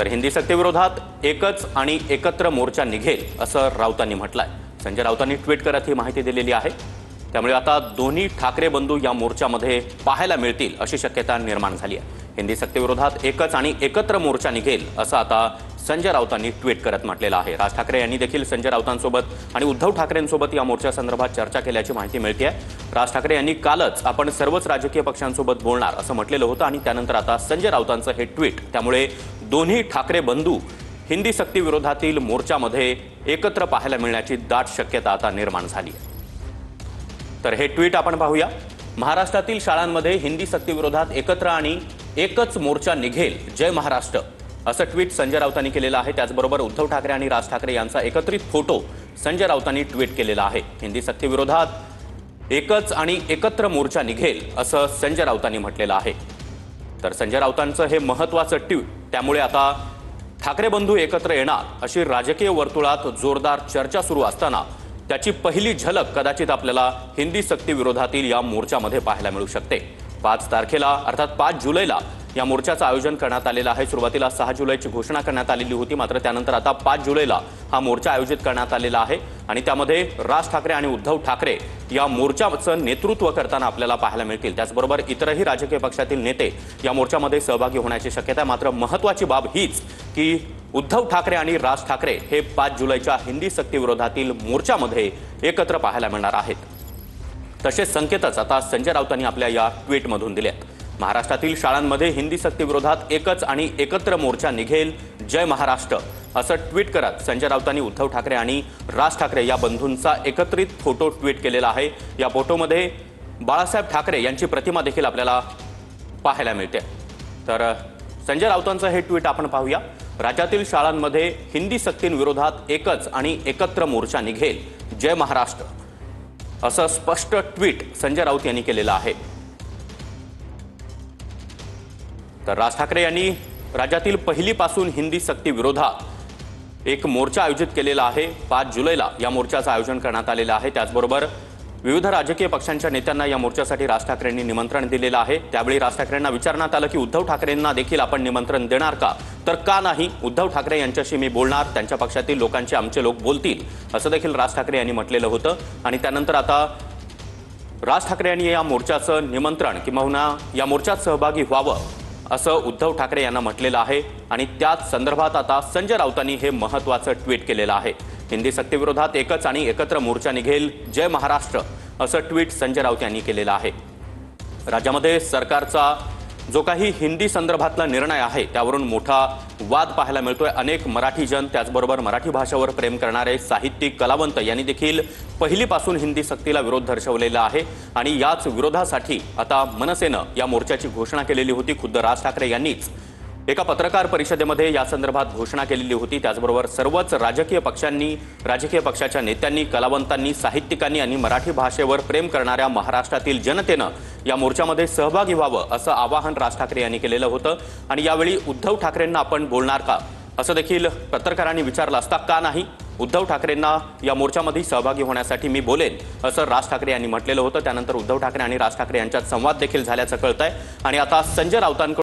तर हिंदी सक्तीविरोधात एकच आणि एकत्र मोर्चा निघेल असं राऊतांनी म्हटलंय। संजय राऊतांनी ट्विट करत ही माहिती दिलेली आहे। त्यामुळे आता दोन्ही ठाकरे बंधू या मोर्चामध्ये पाहायला मिळतील अशी शक्यता निर्माण झाली आहे। हिंदी सक्तीविरोधात एकच आणि एकत्र मोर्चा निघेल असं आता संजय राऊतांनी ट्विट करत म्हटलेलं आहे। राज ठाकरे यांनी देखील संजय राऊतांसोबत आणि उद्धव ठाकरेंसोबत या मोर्चासंदर्भात चर्चा केल्याची माहिती मिळते आहे। राज ठाकरे यांनी कालच आपण सर्वच राजकीय पक्षांसोबत बोलणार असं म्हटलेलं होतं आणि त्यानंतर आता संजय राऊतांचं हे ट्विट, त्यामुळे दोन्ही ठाकरे बंधू हिंदी सक्तीविरोधातील मोर्चामध्ये एकत्र पाहायला मिळण्याची दाट शक्यता आता निर्माण झाली आहे। तर हे ट्विट आपण पाहूया। महाराष्ट्रातील शाळांमध्ये हिंदी सक्तीविरोधात एकत्र आणि एकच मोर्चा निघेल, जय महाराष्ट्र असं ट्विट संजय राऊतांनी केलेलं आहे। त्याचबरोबर उद्धव ठाकरे आणि राज ठाकरे यांचा एकत्रित फोटो संजय राऊतांनी ट्विट केलेला आहे। हिंदी सक्तीविरोधात एकच आणि एकत्र मोर्चा निघेल असं संजय राऊतांनी म्हटलेलं आहे। तर संजय राऊतांचं हे महत्त्वाचं ट्विट, त्यामुळे आता ठाकरे बंधू एकत्र येणार अशी राजकीय वर्तुळात जोरदार चर्चा सुरू असताना त्याची पहिली झलक कदाचित आपल्याला हिंदी सक्तीविरोधातील या मोर्चामध्ये पाहायला मिळू शकते। 5 तारखेला अर्थात 5 जुलैला या मोर्चाचं आयोजन करण्यात आलेलं आहे। सुरुवातीला 6 जुलैची घोषणा करण्यात आलेली होती, मात्र त्यानंतर आता 5 जुलैला हा मोर्चा आयोजित करण्यात आलेला आहे आणि त्यामध्ये राज ठाकरे आणि उद्धव ठाकरे या मोर्चाचं नेतृत्व करताना आपल्याला पाहायला मिळतील। त्याचबरोबर इतरही राजकीय पक्षातील नेते या मोर्चामध्ये सहभागी होण्याची शक्यता आहे। मात्र महत्त्वाची बाब हीच की उद्धव ठाकरे आणि राज ठाकरे हे 5 जुलैच्या हिंदी सक्तीविरोधातील मोर्चामध्ये एकत्र पाहायला मिळणार आहेत। तसेच संकेतच आता संजय राऊतांनी आपल्या या ट्विटमधून दिलेत। महाराष्ट्रातील शाळांमध्ये हिंदी सक्तीविरोधात एकच आणि एकत्र मोर्चा निघेल, जय महाराष्ट्र असं ट्विट करत संजय राऊतांनी उद्धव ठाकरे आणि राज ठाकरे या बंधूंचा एकत्रित फोटो ट्विट केलेला आहे। या फोटोमध्ये बाळासाहेब ठाकरे यांची प्रतिमा देखील आपल्याला पाहायला मिळते। तर संजय राऊतांचं हे ट्विट आपण पाहूया। राज्यातील शाळांमध्ये हिंदी सक्तींविरोधात एकच आणि एकत्र मोर्चा निघेल, जय महाराष्ट्र असं स्पष्ट ट्विट संजय राऊत यांनी केलेलं आहे। तर राज ठाकरे यांनी राज्यातील पहिलीपासून हिंदी सक्ती विरोधात एक मोर्चा आयोजित केलेला आहे। 5 जुलैला या मोर्चाचं आयोजन करण्यात आलेलं आहे। त्याचबरोबर विविध राजकीय पक्षांच्या नेत्यांना या मोर्चासाठी राज ठाकरेंनी निमंत्रण दिलेलं आहे। त्यावेळी राज ठाकरेंना विचारण्यात आलं की उद्धव ठाकरेंना देखील आपण निमंत्रण देणार का, तर का नाही, उद्धव ठाकरे यांच्याशी मी बोलणार, त्यांच्या पक्षातील लोकांचे आमचे लोक बोलतील असं देखील राज ठाकरे यांनी म्हटलेलं होतं। आणि त्यानंतर आता राज ठाकरे यांनी या मोर्चाचं निमंत्रण किंवा या मोर्चात सहभागी व्हावं असं उद्धव ठाकरे यांना म्हटलेलं आहे आणि त्याच संदर्भात आता संजय राऊतांनी हे महत्त्वाचं ट्विट केलेलं आहे। हिंदी सक्तीविरोधात एकच आणि एकत्र मोर्चा निघेल, जय महाराष्ट्र असं ट्विट संजय राऊत यांनी केलेलं आहे। राज्यामध्ये सरकारचा जो काही हिंदी संदर्भातला निर्णय आहे त्यावरून मोठा वाद पाहायला मिळतोय। अनेक मराठी जन, त्याचबरोबर मराठी भाषेवर प्रेम करणारे साहित्यिक, कलावंत यांनी देखील पहिलीपासून हिंदी सक्तीला विरोध दर्शवलेला आहे आणि याच विरोधासाठी आता मनसेनं या मोर्चाची घोषणा केलेली होती। खुद्द राज ठाकरे यांनीच एका पत्रकार परिषदेमध्ये या संदर्भात घोषणा केलेली होती। त्याचबरोबर सर्वच राजकीय पक्षांनी, राजकीय पक्षाच्या नेत्यांनी, कलावंतांनी, साहित्यिकांनी आणि मराठी भाषेवर प्रेम करणाऱ्या महाराष्ट्रातील जनतेनं या मोर्चामध्ये सहभागी व्हावं असं आवाहन राज ठाकरे यांनी केलेलं होतं। आणि यावेळी उद्धव ठाकरेंना आपण बोलणार का असं देखील पत्रकारांनी विचारलं असता का नाही, उद्धव ठाकरेंना या मोर्चामध्ये सहभागी होण्यासाठी मी बोलेन असं राज ठाकरे यांनी म्हटलेलं होतं। त्यानंतर उद्धव ठाकरे आणि राज ठाकरे यांच्यात संवाद देखील झाल्याचं कळतंय आणि आता संजय राऊतांकडून